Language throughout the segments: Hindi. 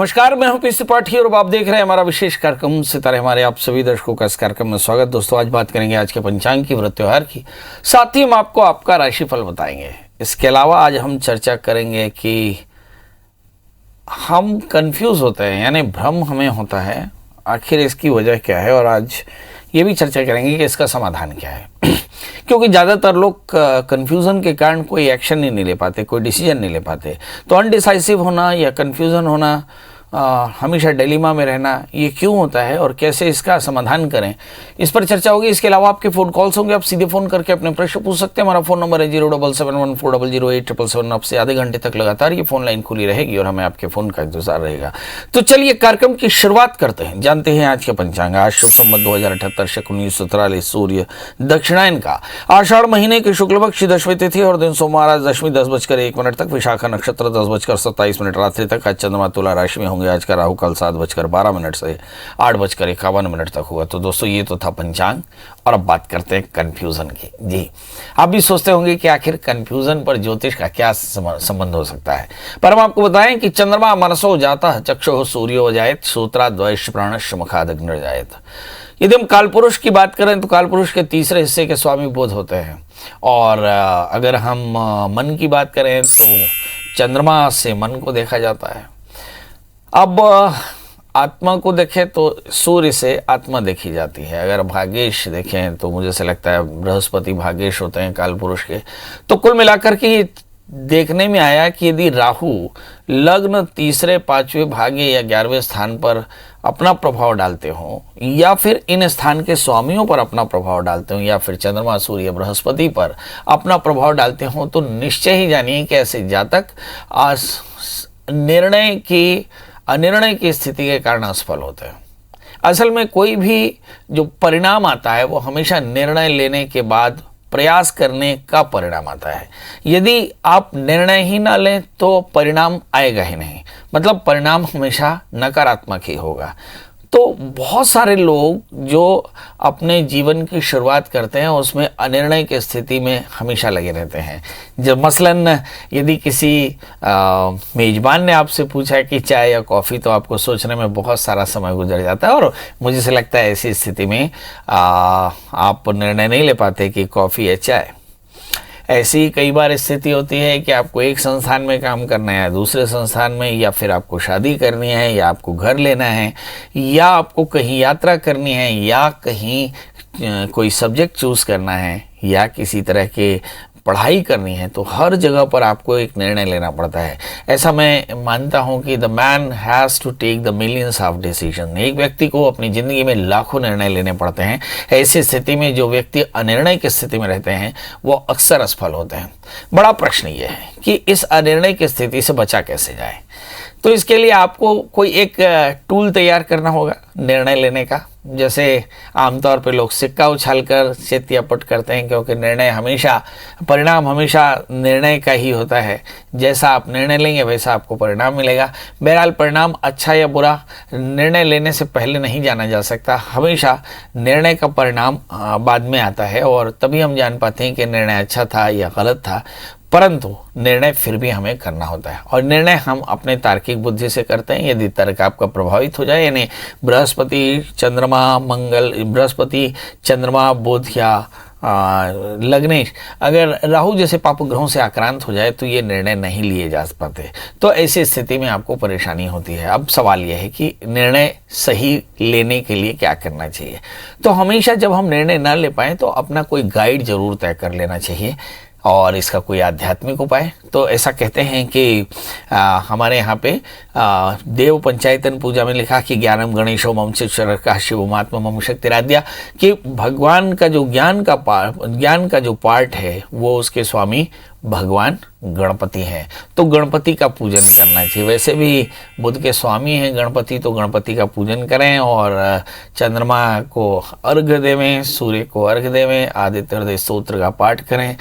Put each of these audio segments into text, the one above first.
नमस्कार, मैं हूं पीसी त्रिपाठी और आप देख रहे हैं हमारा विशेष कार्यक्रम सितारे। हमारे आप सभी दर्शकों का इस कार्यक्रम में स्वागत। दोस्तों, आज बात करेंगे आज के पंचांग की, व्रत त्योहार की, साथ ही हम आपको आपका राशिफल बताएंगे। इसके अलावा आज हम चर्चा करेंगे कि हम कंफ्यूज होते हैं, यानी भ्रम हमें होता है, आखिर इसकी वजह क्या है, और आज ये भी चर्चा करेंगे कि इसका समाधान क्या है। क्योंकि ज़्यादातर लोग कन्फ्यूज़न के कारण कोई एक्शन नहीं ले पाते, कोई डिसीजन नहीं ले पाते। तो अनडिसाइसिव होना या कन्फ्यूज़न होना, हमेशा डिलेमा में रहना, ये क्यों होता है और कैसे इसका समाधान करें, इस पर चर्चा होगी। इसके अलावा आपके फ़ोन कॉल्स होंगे, आप सीधे फ़ोन करके अपने प्रश्न पूछ सकते हैं। हमारा फ़ोन नंबर है 07714008777। आपसे आधे घंटे तक लगातार ये फ़ोन लाइन खुली रहेगी और हमें आपके फ़ोन का इंतजार रहेगा। तो चलिए कार्यक्रम की शुरुआत करते हैं, जानते हैं आज के पंचांग। आज शुभ संवत 2078 शक 1943, सूर्य दक्षिणायन का, आषाढ़ महीने की शुक्ल पक्ष दशमी तिथि और दिन सोमवार। आज दशमी 10:01 तक, विशाखा नक्षत्र 10:27 रात्रि तक। आज चंद्रमा तुला राशि में होंगे। आज का राहु काल 7:12 से 8:51 तक होगा। तो दोस्तों, ये तो था पंचांग, और अब बात करते हैं कंफ्यूजन की। जी, आप भी सोचते होंगे कि आखिर कंफ्यूजन पर ज्योतिष का क्या संबंध हो सकता है, पर हम आपको बताएं कि चंद्रमा मनसो जाता चक्षुः सूर्यो जायत सूत्राद्वैश्य प्राणश्च मुखादग्निर् जायत। यदि हम कालपुरुष की बात करें तो कालपुरुष के तीसरे हिस्से के स्वामी बुध होते हैं, और अगर हम मन की बात करें तो चंद्रमा से मन को देखा जाता है। अब आत्मा को देखें तो सूर्य से आत्मा देखी जाती है। अगर भाग्येश देखें तो मुझे से लगता है बृहस्पति भाग्येश होते हैं कालपुरुष के। तो कुल मिलाकर के देखने में आया कि यदि राहु लग्न तीसरे, पांचवें भाग्य या 11वें स्थान पर अपना प्रभाव डालते हों, या फिर इन स्थान के स्वामियों पर अपना प्रभाव डालते हों, या फिर चंद्रमा सूर्य बृहस्पति पर अपना प्रभाव डालते हों, तो निश्चय ही जानिए कि ऐसे जातक अनिर्णय की स्थिति के कारण असफल होते हैं। असल में कोई भी जो परिणाम आता है वो हमेशा निर्णय लेने के बाद प्रयास करने का परिणाम आता है। यदि आप निर्णय ही ना लें तो परिणाम आएगा ही नहीं, मतलब परिणाम हमेशा नकारात्मक ही होगा। तो बहुत सारे लोग जो अपने जीवन की शुरुआत करते हैं उसमें अनिर्णय की स्थिति में हमेशा लगे रहते हैं। जब मसलन यदि किसी मेज़बान ने आपसे पूछा कि चाय या कॉफ़ी, तो आपको सोचने में बहुत सारा समय गुजर जाता है, और मुझे से लगता है ऐसी स्थिति में आप निर्णय नहीं ले पाते कि कॉफ़ी या चाय। ऐसी कई बार स्थिति होती है कि आपको एक संस्थान में काम करना है, दूसरे संस्थान में, या फिर आपको शादी करनी है, या आपको घर लेना है, या आपको कहीं यात्रा करनी है, या कहीं कोई सब्जेक्ट चूज़ करना है, या किसी तरह के पढ़ाई करनी है। तो हर जगह पर आपको एक निर्णय लेना पड़ता है। ऐसा मैं मानता हूं कि the man has to take the millions of decision. एक व्यक्ति को अपनी ज़िंदगी में लाखों निर्णय लेने पड़ते हैं। ऐसी स्थिति में जो व्यक्ति अनिर्णय की स्थिति में रहते हैं वो अक्सर असफल होते हैं। बड़ा प्रश्न ये है कि इस अनिर्णय की स्थिति से बचा कैसे जाए। तो इसके लिए आपको कोई एक टूल तैयार करना होगा निर्णय लेने का। जैसे आमतौर पे लोग सिक्का उछालकर चित या पट करते हैं, क्योंकि परिणाम हमेशा निर्णय का ही होता है। जैसा आप निर्णय लेंगे वैसा आपको परिणाम मिलेगा। बहरहाल परिणाम अच्छा या बुरा निर्णय लेने से पहले नहीं जाना जा सकता। हमेशा निर्णय का परिणाम बाद में आता है, और तभी हम जान पाते हैं कि निर्णय अच्छा था या गलत था। परंतु निर्णय फिर भी हमें करना होता है, और निर्णय हम अपने तार्किक बुद्धि से करते हैं। यदि तर्क आपका प्रभावित हो जाए, यानी बृहस्पति चंद्रमा बुध या लग्नेश, अगर राहु जैसे पाप ग्रहों से आक्रांत हो जाए तो ये निर्णय नहीं लिए जा पाते। तो ऐसी स्थिति में आपको परेशानी होती है। अब सवाल यह है कि निर्णय सही लेने के लिए क्या करना चाहिए। तो हमेशा जब हम निर्णय न ले पाएँ तो अपना कोई गाइड जरूर तय कर लेना चाहिए, और इसका कोई आध्यात्मिक उपाय। तो ऐसा कहते हैं कि हमारे यहाँ पे देव पंचायतन पूजा में लिखा कि ज्ञानम गणेशो मम शिक्षर का शिवमात्मा मम शक्तिराध्या, कि भगवान का जो ज्ञान का जो पार्ट है वो उसके स्वामी भगवान गणपति हैं। तो गणपति का पूजन करना चाहिए। वैसे भी बुध के स्वामी हैं गणपति, तो गणपति का पूजन करें, और चंद्रमा को अर्घ्य देवें, सूर्य को अर्घ्य देवें, आदित्य हृदय स्तोत्र का पाठ करें।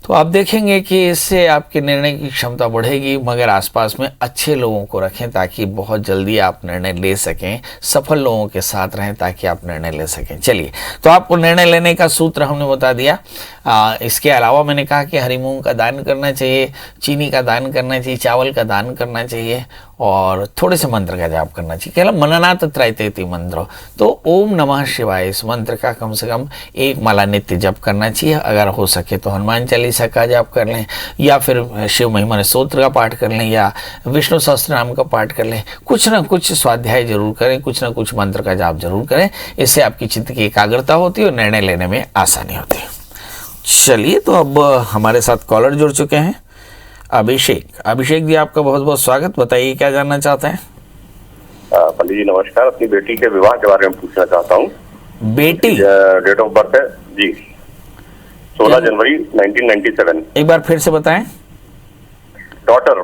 तो आप देखेंगे कि इससे आपके निर्णय की क्षमता बढ़ेगी, मगर आसपास में अच्छे लोगों को रखें ताकि बहुत जल्दी आप निर्णय ले सकें, सफल लोगों के साथ रहें ताकि आप निर्णय ले सकें। चलिए, तो आपको निर्णय लेने का सूत्र हमने बता दिया। इसके अलावा मैंने कहा कि हरी मूंग का दान करना चाहिए, चीनी का दान करना चाहिए, चावल का दान करना चाहिए और थोड़े से मंत्र का जाप करना चाहिए। केवल मननात् त्रैतेति मंत्र, तो ओम नमः शिवाय इस मंत्र का कम से कम 1 माला नित्य जप करना चाहिए। अगर हो सके तो हनुमान चालीसा का जाप कर लें, या फिर शिव महिमा स्तोत्र का पाठ कर लें, या विष्णु सहस्त्र नाम का पाठ कर लें। कुछ ना कुछ स्वाध्याय जरूर करें, कुछ ना कुछ मंत्र का जाप जरूर करें। इससे आपकी चित्त की एकाग्रता होती है और निर्णय लेने में आसानी होती है। चलिए, तो अब हमारे साथ कॉलर जुड़ चुके हैं, अभिषेक जी, आपका बहुत बहुत स्वागत। बताइए क्या जानना चाहते हैं। पंडित जी नमस्कार, अपनी बेटी के विवाह के बारे में पूछना चाहता हूँ। बेटी डेट ऑफ बर्थ है जी 16 जनवरी 1997। एक बार फिर से बताएं। डॉटर,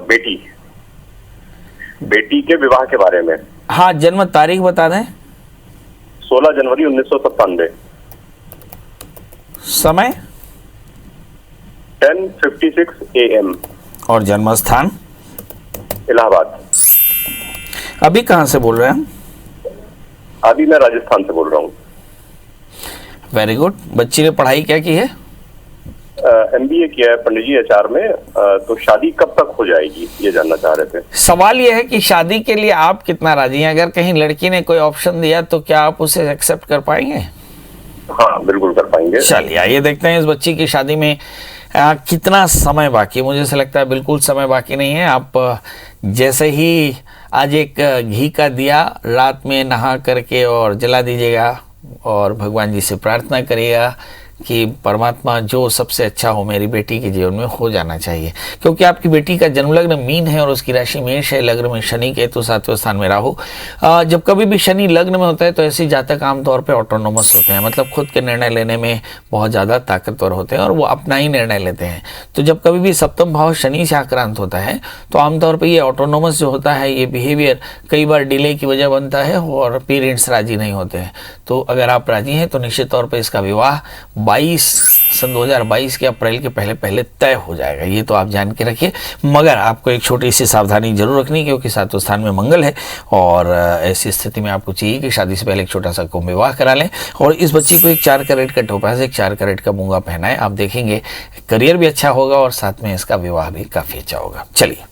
बेटी के विवाह के बारे में। हाँ, जन्म तारीख बता दें। 16 जनवरी 1997। समय 10:56 AM। और जन्म स्थान इलाहाबाद। अभी कहाँ से बोल रहे हैं? अभी मैं राजस्थान से बोल रहा हूँ। Very good. बच्ची ने पढ़ाई क्या की है? MBA किया है पंडित जी HR में। तो शादी कब तक हो जाएगी ये जानना चाह रहे थे। सवाल यह है कि शादी के लिए आप कितना राजी हैं। अगर कहीं लड़की ने कोई ऑप्शन दिया तो क्या आप उसे एक्सेप्ट कर पाएंगे? हाँ, बिल्कुल कर पाएंगे। चलिए, आइए देखते हैं इस बच्ची की शादी में कितना समय बाकी है। मुझे ऐसा लगता है बिल्कुल समय बाकी नहीं है। आप जैसे ही आज एक घी का दिया रात में नहा करके और जला दीजिएगा और भगवान जी से प्रार्थना करिएगा कि परमात्मा जो सबसे अच्छा हो मेरी बेटी के जीवन में हो जाना चाहिए, क्योंकि आपकी बेटी का जन्म लग्न मीन है और उसकी राशि मेष है। लग्न में शनि केतु 7वें स्थान में राहु। जब कभी भी शनि लग्न में होता है तो ऐसे जातक आमतौर पे ऑटोनोमस होते हैं, मतलब खुद के निर्णय लेने में बहुत ज़्यादा ताकतवर होते हैं और वो अपना ही निर्णय लेते हैं। तो जब कभी भी सप्तम भाव शनि से आक्रांत होता है तो आमतौर पर ये ऑटोनोमस जो होता है, ये बिहेवियर कई बार डिले की वजह बनता है और पेरेंट्स राजी नहीं होते हैं। तो अगर आप राजी हैं तो निश्चित तौर पर इसका विवाह 2022 के अप्रैल के पहले तय हो जाएगा। ये तो आप जान के रखिए, मगर आपको एक छोटी सी सावधानी जरूर रखनी, क्योंकि 7वें स्थान में मंगल है और ऐसी स्थिति में आपको चाहिए कि शादी से पहले एक छोटा सा कुंभ विवाह करा लें और इस बच्ची को एक 4 कैरेट का टोपाज, एक 4 कैरेट का मूंगा पहनाएं। आप देखेंगे करियर भी अच्छा होगा और साथ में इसका विवाह भी काफी अच्छा होगा। चलिए,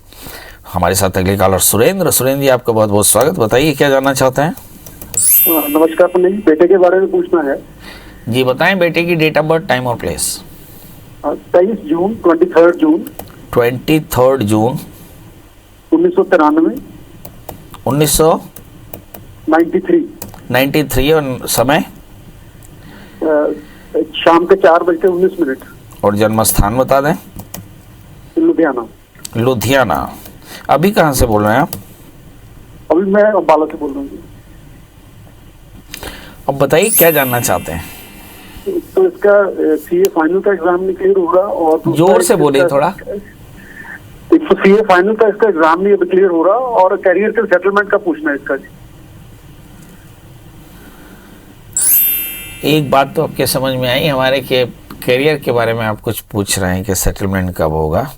हमारे साथ अगले कॉलर सुरेंद्र जी, आपका बहुत बहुत स्वागत। बताइए क्या जानना चाहते हैं। नमस्कार पंडित जी, बेटे के बारे में पूछना है। जी बताएं, बेटे की डेट ऑफ बर्थ, टाइम और प्लेस। 23 जून 23 जून 23 जून 1993 1993 और समय शाम के 4:19। और जन्म स्थान बता दें। लुधियाना। अभी कहाँ से बोल रहे हैं आप? अभी मैं अम्बाला से बोल रहा हूँ। अब बताइए क्या जानना चाहते हैं। तो इसका CA फाइनल का एग्जाम नहीं क्लियर होगा और जोर से बोलिए थोड़ा। CA फाइनल का इसका एग्जाम नहीं अभी क्लियर हो रहा और करियर के सेटलमेंट का पूछना है इसका। एक बात तो आपके समझ में आई हमारे के करियर के बारे में आप कुछ पूछ रहे हैं कि सेटलमेंट कब होगा।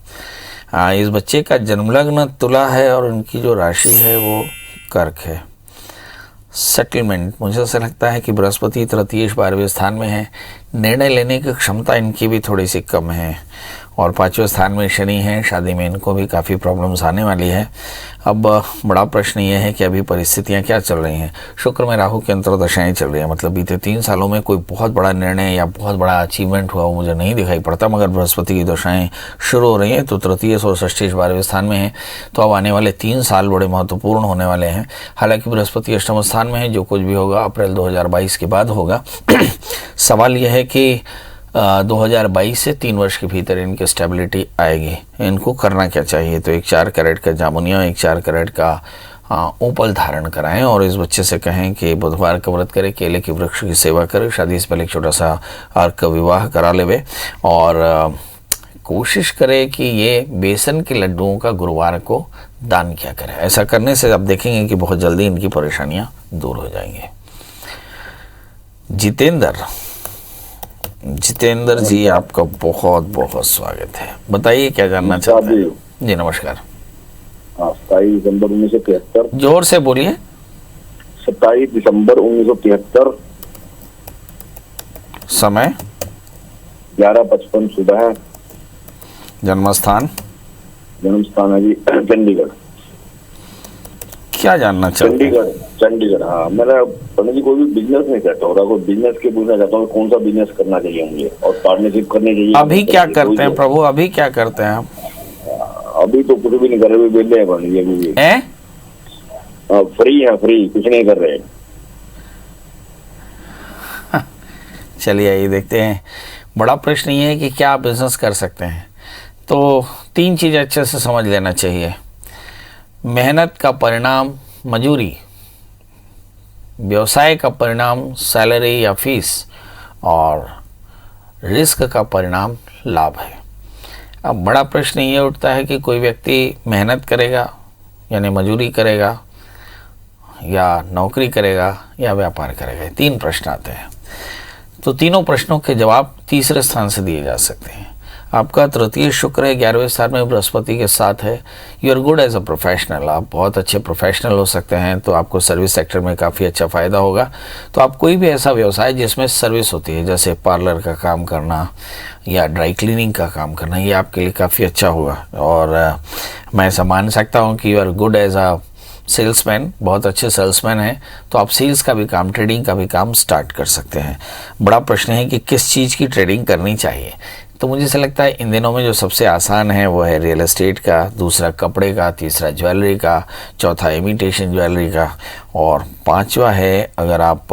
इस बच्चे का जन्म लग्न तुला है और उनकी जो राशि है वो कर्क है। सेटलमेंट मुझे ऐसा लगता है कि बृहस्पति तृतीयेश 12वें स्थान में है, निर्णय लेने की क्षमता इनकी भी थोड़ी सी कम है और 5वें स्थान में शनि है। शादी में इनको भी काफ़ी प्रॉब्लम्स आने वाली है। अब बड़ा प्रश्न ये है कि अभी परिस्थितियां क्या चल रही हैं। शुक्र में राहु की अंतर्दशाएं चल रही हैं, मतलब बीते 3 सालों में कोई बहुत बड़ा निर्णय या बहुत बड़ा अचीवमेंट हुआ वो मुझे नहीं दिखाई पड़ता, मगर बृहस्पति की दशाएं शुरू हो रही हैं तो तृतीयेश और षष्ठेश 12वें स्थान में है। तो अब आने वाले 3 साल बड़े महत्वपूर्ण होने वाले हैं। हालांकि बृहस्पति अष्टम स्थान में है, जो कुछ भी होगा अप्रैल 2022 के बाद होगा। सवाल यह है कि 2022 से 3 वर्ष के भीतर इनकी स्टेबिलिटी आएगी। इनको करना क्या चाहिए? तो एक 4 कैरेट का जामुनिया, एक 4 कैरेट का ओपल धारण कराएं और इस बच्चे से कहें कि बुधवार का व्रत करे, केले के वृक्ष की सेवा करे, शादी से पहले एक छोटा सा अर्क विवाह करा लेवे और कोशिश करे कि ये बेसन के लड्डुओं का गुरुवार को दान किया करें। ऐसा करने से आप देखेंगे कि बहुत जल्दी इनकी परेशानियां दूर हो जाएंगी। जितेंद्र जितेंद्र जी, आपका बहुत बहुत स्वागत है। बताइए क्या जानना चाहते हैं? जी नमस्कार। 27 दिसंबर 1973। जोर से बोलिए। 27 दिसंबर 1973। समय 11:55 सुबह। जन्म स्थान जन्म स्थान है जी चंडीगढ़। क्या जानना चाहते हैं? चंडीगढ़। हाँ, मेरा पंडित जी कोई भी बिजनेस नहीं करता होगा, कोई बिजनेस के पूछना चाहता हूँ कौन सा बिजनेस करना चाहिए मुझे और पार्टनरशिप करनी चाहिए। अभी क्या करते हैं प्रभु? अभी क्या करते हैं आप? अभी तो कुछ भी नहीं कर रहे, अभी बेले हैं पंडित जी। अभी हैं? फ्री है, फ्री, कुछ नहीं कर रहे। चलिए आइए देखते हैं। बड़ा प्रश्न ये है कि क्या आप बिजनेस कर सकते हैं। तो 3 चीज़ें अच्छे से समझ लेना चाहिए। मेहनत का परिणाम मजूरी, व्यवसाय का परिणाम सैलरी या फीस, और रिस्क का परिणाम लाभ है। अब बड़ा प्रश्न ये उठता है कि कोई व्यक्ति मेहनत करेगा यानी मजूरी करेगा, या नौकरी करेगा, या व्यापार करेगा। 3 प्रश्न आते हैं। तो तीनों प्रश्नों के जवाब तीसरे स्थान से दिए जा सकते हैं। आपका तृतीय शुक्र है, 11वें स्थान में बृहस्पति के साथ है। You are good as a professional, आप बहुत अच्छे प्रोफेशनल हो सकते हैं। तो आपको सर्विस सेक्टर में काफ़ी अच्छा फ़ायदा होगा। तो आप कोई भी ऐसा व्यवसाय जिसमें सर्विस होती है, जैसे पार्लर का काम करना या ड्राई क्लीनिंग का काम करना, ये आपके लिए काफ़ी अच्छा होगा। और मैं ऐसा मान सकता हूँ कि you are good as a salesman, बहुत अच्छे सेल्समैन हैं। तो आप सेल्स का भी काम, ट्रेडिंग का भी काम स्टार्ट कर सकते हैं। बड़ा प्रश्न है कि किस चीज़ की ट्रेडिंग करनी चाहिए। तो मुझे ऐसा लगता है इन दिनों में जो सबसे आसान है वो है रियल एस्टेट का, दूसरा कपड़े का, तीसरा ज्वेलरी का, चौथा इमिटेशन ज्वेलरी का, और 5वां है अगर आप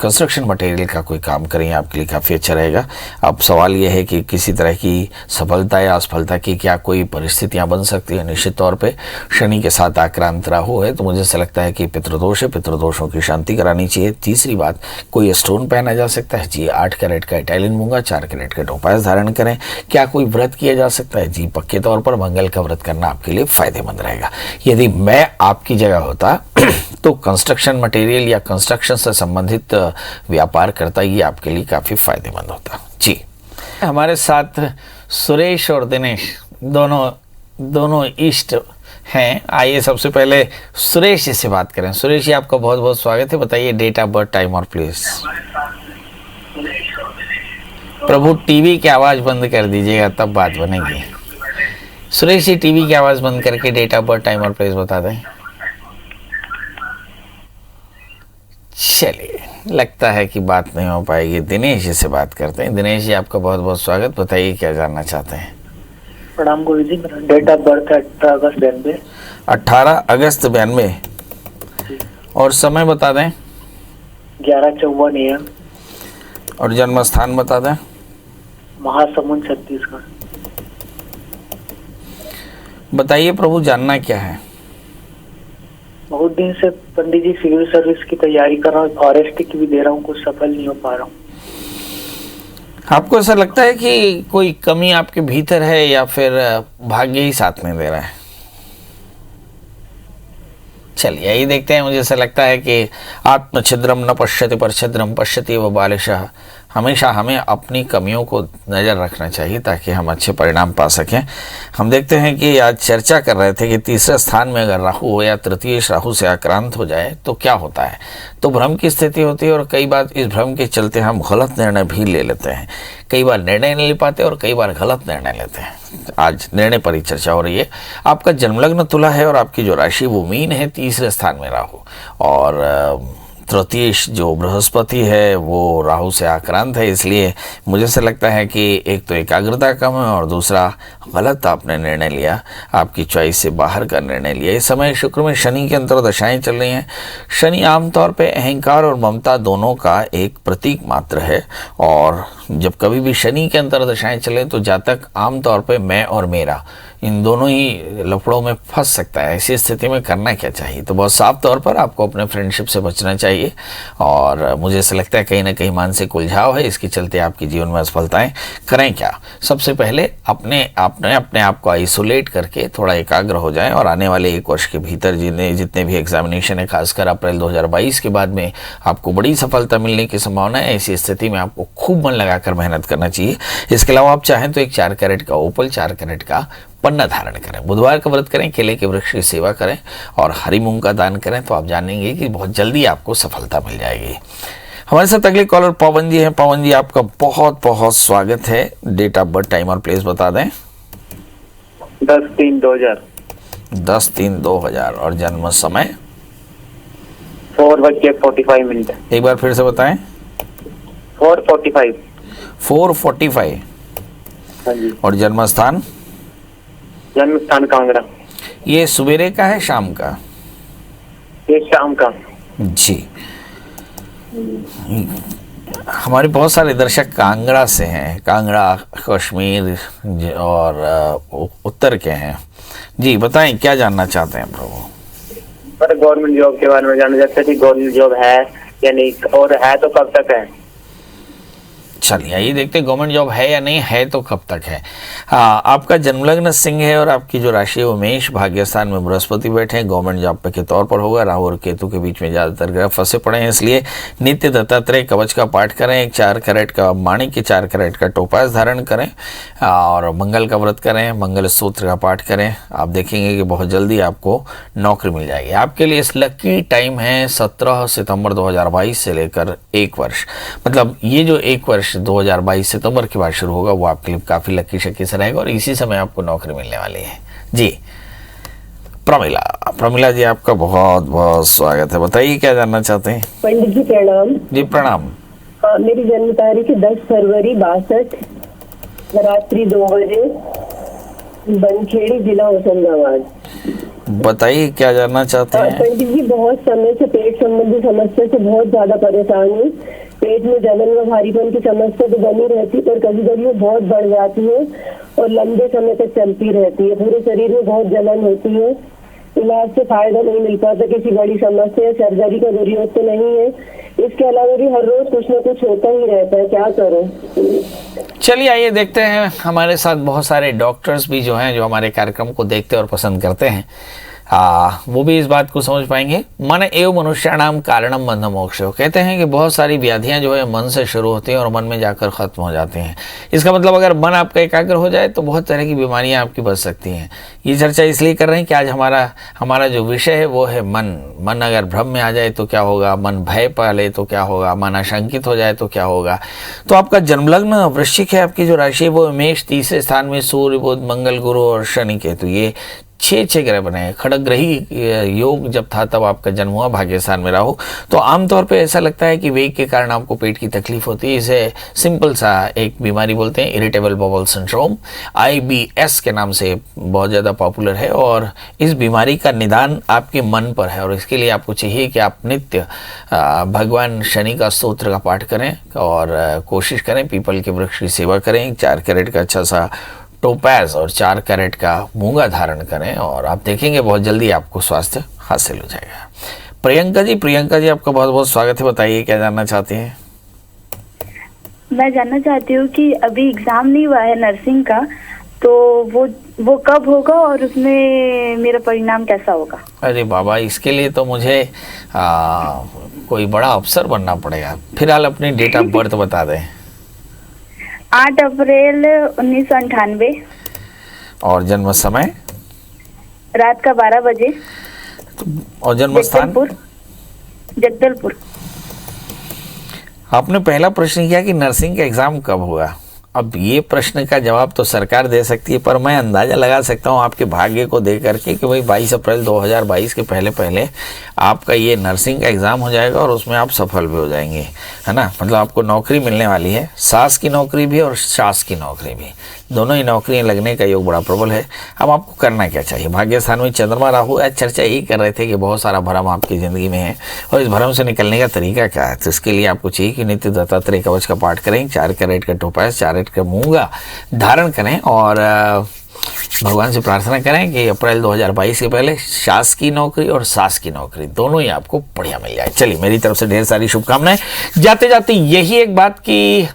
कंस्ट्रक्शन मटेरियल का कोई काम करें, आपके लिए काफ़ी अच्छा रहेगा। अब सवाल यह है कि किसी तरह की सफलता या असफलता की क्या कोई परिस्थितियां बन सकती है। निश्चित तौर पे शनि के साथ आक्रांत राहु है, तो मुझे ऐसा लगता है कि पितृदोष है, पितृदोषों की शांति करानी चाहिए। तीसरी बात, कोई स्टोन पहना जा सकता है जी, 8 कैरेट का इटालियन मूंगा, 4 कैरेट का टोपाज धारण करें। क्या कोई व्रत किया जा सकता है जी? पक्के तौर पर मंगल का व्रत करना आपके लिए फायदेमंद रहेगा। यदि मैं आपकी जगह होता तो कंस्ट्रक्शन मटेरियल या कंस्ट्रक्शन से संबंधित व्यापार करता, ये आपके लिए काफ़ी फायदेमंद होता जी। हमारे साथ सुरेश और दिनेश दोनों इष्ट हैं। आइए सबसे पहले सुरेश जी से बात करें। सुरेश जी, आपका बहुत बहुत स्वागत है। बताइए डेट ऑफ बर्थ, टाइम और प्लेस। प्रभु टीवी की आवाज़ बंद कर दीजिएगा तब बात बनेगी। सुरेश जी, टीवी की आवाज़ बंद करके डेट ऑफ बर्थ, टाइम और प्लेस बता दें। चलिए, लगता है कि बात नहीं हो पाएगी। दिनेश जी से बात करते हैं। दिनेश जी, आपका बहुत बहुत स्वागत। बताइए क्या जानना चाहते हैं। प्रणाम गुरु जी, मेरा डेट ऑफ बर्थ है 18 अगस्त 92। 18 अगस्त 92। और समय बता दें। 11:54 AM। और जन्म स्थान बता दें। महासमुंद, छत्तीसगढ़। बताइए प्रभु, जानना क्या है? बहुत दिन से पंडित जी सिविल सर्विस की तैयारी कर रहा हूँ, फॉरेस्ट की भी दे रहा हूँ, कुछ सफल नहीं हो पा रहा हूँ। आपको ऐसा लगता है कि कोई कमी आपके भीतर है या फिर भाग्य ही साथ में दे रहा है? चलिए यही देखते हैं। मुझे ऐसा लगता है कि आत्मछिद्रम न पश्यति पर छिद्रम पश्यति व बालिशः। हमेशा हमें अपनी कमियों को नज़र रखना चाहिए ताकि हम अच्छे परिणाम पा सकें। हम देखते हैं कि आज चर्चा कर रहे थे कि तीसरे स्थान में अगर राहु हो या तृतीय राहु से आक्रांत हो जाए तो क्या होता है। तो भ्रम की स्थिति होती है, और कई बार इस भ्रम के चलते हम गलत निर्णय भी ले लेते हैं। कई बार निर्णय नहीं ले पाते और कई बार गलत निर्णय लेते हैं। आज निर्णय पर ही चर्चा हो रही है। आपका जन्मलग्न तुला है और आपकी जो राशि वो मीन है, तीसरे स्थान में राहु, और तृतीय जो बृहस्पति है वो राहु से आक्रांत है। इसलिए मुझे ऐसा लगता है कि एक तो एकाग्रता कम है और दूसरा गलत आपने निर्णय लिया, आपकी चॉइस से बाहर का निर्णय लिया। इस समय शुक्र में शनि की अंतर्दशाएं चल रही हैं। शनि आमतौर पे अहंकार और ममता दोनों का एक प्रतीक मात्र है, और जब कभी भी शनि के अंतर्दशाएं चले तो जातक आमतौर पे मैं और मेरा इन दोनों ही लफड़ों में फंस सकता है। ऐसी स्थिति में करना क्या चाहिए? तो बहुत साफ तौर पर आपको अपने फ्रेंडशिप से बचना चाहिए, और मुझे ऐसा लगता है कहीं ना कहीं मानसिक उलझाव है, इसके चलते आपके जीवन में असफलताएं। करें क्या? सबसे पहले अपने आप को आइसोलेट करके थोड़ा एकाग्र हो जाएं, और आने वाले 1 वर्ष के भीतर जितने भी एग्जामिनेशन है, खासकर अप्रैल 2022 के बाद में आपको बड़ी सफलता मिलने की संभावना है। ऐसी स्थिति में आपको खूब मन लगा लगाकर मेहनत करना चाहिए। इसके अलावा आप चाहें तो एक 4 कैरेट का ओपल, 4 कैरेट का पन्ना धारण करें। बुधवार का व्रत करें, केले के वृक्ष की सेवा करें और हरी मूंग का दान करें, तो आप जानेंगे कि बहुत जल्दी आपको सफलता मिल जाएगी। हमारे साथ अगले कॉलर पवन जी हैं। पवन जी, आपका बहुत बहुत स्वागत है। डेट ऑफ बर्थ, टाइम और प्लेस बता दें। 10/3/2000 10/3/2000 और जन्म समय 4:45 एक बार फिर से बताएं। 4:45। 4:45 हाँ जी। और जन्म स्थान? जन्म स्थान कांगड़ा। ये सवेरे का है शाम का? ये शाम का। जी, हमारे बहुत सारे दर्शक कांगड़ा से हैं, कांगड़ा कश्मीर और उत्तर के हैं। जी बताएं, क्या जानना चाहते हैं प्रभु? पर गवर्नमेंट जॉब के बारे में जानना चाहते थे, गवर्नमेंट जॉब है या नहीं, और है तो कब तक है? चलिए आइए देखते हैं गवर्नमेंट जॉब है या नहीं है तो कब तक है। आपका जन्मलग्न सिंह है और आपकी जो राशि है वो मेष, भाग्यस्थान में बृहस्पति बैठे हैं, गवर्नमेंट जॉब पे के तौर पर होगा। राहु और केतु के बीच में ज़्यादातर ग्रह फंसे पड़े हैं, इसलिए नित्य दत्तात्रेय कवच का पाठ करें, एक 4 कैरेट का माणिक के 4 कैरेट का टोपाज धारण करें और मंगल का व्रत करें, मंगल सूत्र का पाठ करें। आप देखेंगे कि बहुत जल्दी आपको नौकरी मिल जाएगी। आपके लिए इस लकी टाइम है 17 सितंबर 2022 से लेकर 1 वर्ष, मतलब ये जो 1 वर्ष 2022 सितंबर के बाद शुरू होगा वो आपके लिए काफी लकी शक्की से रहेगा और इसी समय आपको नौकरी मिलने वाली है। जी प्रमिला जी, आपका बहुत बहुत स्वागत है। बताइए क्या जानना चाहते हैं? पंडित जी प्रणाम। जी प्रणाम। मेरी जन्म तारीख 10 फरवरी 62, रात्रि 2 बजे, बनखेड़ी, जिला होशंगाबाद। बताइए क्या जानना चाहते हैं? पंडित जी, बहुत समय से पेट संबंधी समस्या से बहुत ज्यादा परेशान हूँ। पेट में जलन व भारीपन की समस्या तो बनी रहती है, पर कभी कभी वो बहुत बढ़ जाती है और लंबे समय तक चलती रहती है। पूरे शरीर में बहुत जलन होती है, इलाज से फायदा नहीं मिल पाता। किसी बड़ी समस्या, सर्जरी का जरूरत तो नहीं है। इसके अलावा भी हर रोज कुछ न कुछ होता ही रहता है, क्या करें? चलिए आइए देखते हैं। हमारे साथ बहुत सारे डॉक्टर्स भी जो हैं, जो हमारे कार्यक्रम को देखते और पसंद करते हैं, वो भी इस बात को समझ पाएंगे। मन एवं मनुष्याणाम कारणम बंध मोक्षो, कहते हैं कि बहुत सारी व्याधियां जो है मन से शुरू होती हैं और मन में जाकर खत्म हो जाती हैं। इसका मतलब अगर मन आपका एकाग्र हो जाए तो बहुत तरह की बीमारियां आपकी बच सकती हैं। ये चर्चा इसलिए कर रहे हैं कि आज हमारा जो विषय है वो है मन। मन अगर भ्रम में आ जाए तो क्या होगा, मन भय पाले तो क्या होगा, मन आशंकित हो जाए तो क्या होगा। तो आपका जन्मलग्न वृश्चिक है, आपकी जो राशि है वो मेष, तीसरे स्थान में सूर्य, बुध, मंगल, गुरु और शनि केतु, ये 6 ग्रह बने हैं। खड़ग्रही योग जब था तब आपका जन्म हुआ, भाग्यस्थान में राहु। तो आमतौर पे ऐसा लगता है कि वेग के कारण आपको पेट की तकलीफ होती है। इसे सिंपल सा एक बीमारी बोलते हैं, इरिटेबल बाउल सिंड्रोम, IBS के नाम से बहुत ज़्यादा पॉपुलर है। और इस बीमारी का निदान आपके मन पर है और इसके लिए आपको चाहिए कि आप नित्य भगवान शनि का स्तोत्र का पाठ करें और कोशिश करें पीपल के वृक्ष की सेवा करें, 4 कैरेट का अच्छा सा टोपैज और 4 कैरेट का मूंगा धारण करें और आप देखेंगे बहुत जल्दी आपको स्वास्थ्य हासिल हो जाएगा। प्रियंका जी, आपका बहुत बहुत स्वागत है। बताइए क्या जानना चाहते हैं? मैं जानना चाहती हूँ कि अभी एग्जाम नहीं हुआ है नर्सिंग का, तो वो कब होगा और उसमें मेरा परिणाम कैसा होगा? अरे बाबा, इसके लिए तो मुझे कोई बड़ा अफसर बनना पड़ेगा। फिलहाल अपनी डेट ऑफ बर्थ बता दें। 8 अप्रैल 1998 और जन्म समय? रात का 12 बजे। और जन्म स्थान? जगदलपुर। आपने पहला प्रश्न किया कि नर्सिंग का एग्जाम कब होगा। अब ये प्रश्न का जवाब तो सरकार दे सकती है, पर मैं अंदाजा लगा सकता हूँ आपके भाग्य को देख करके कि भाई 22 अप्रैल 2022 के पहले आपका ये नर्सिंग का एग्ज़ाम हो जाएगा और उसमें आप सफल भी हो जाएंगे, है ना। मतलब आपको नौकरी मिलने वाली है, सास की नौकरी भी और सास की नौकरी भी, दोनों ही नौकरियां लगने का योग बड़ा प्रबल है। अब आपको करना क्या चाहिए? भाग्य स्थान में चंद्रमा राहु, आज चर्चा यही कर रहे थे कि बहुत सारा भ्रम आपकी ज़िंदगी में है और इस भ्रम से निकलने का तरीका क्या है। तो इसके लिए आपको चाहिए कि नित्य दत्तात्रेय कवच का पाठ करें, 4 कैरेट का टोपाज, 4 कैरेट का मूंगा धारण करें और भगवान से प्रार्थना करें कि अप्रैल 2022 के पहले सास की नौकरी और सास की नौकरी दोनों ही आपको बढ़िया मिल जाए। चलिए, मेरी तरफ से ढेर सारी शुभकामनाएं। जाते जाते यही एक बात कि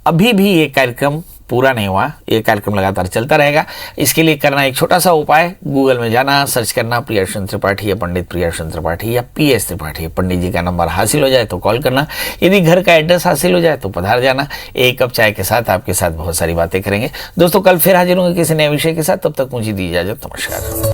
अभी भी ये कार्यक्रम पूरा नहीं हुआ, ये कार्यक्रम लगातार चलता रहेगा। इसके लिए करना एक छोटा सा उपाय, गूगल में जाना, सर्च करना प्रियदर्शन त्रिपाठी या पंडित प्रियदर्शन त्रिपाठी या PS त्रिपाठी। पंडित जी का नंबर हासिल हो जाए तो कॉल करना, यदि घर का एड्रेस हासिल हो जाए तो पधार जाना। एक कप चाय के साथ आपके साथ बहुत सारी बातें करेंगे। दोस्तों कल फिर हाजिर होंगे किसी नए विषय के साथ, तब तक मुझे दी इजाजत, नमस्कार।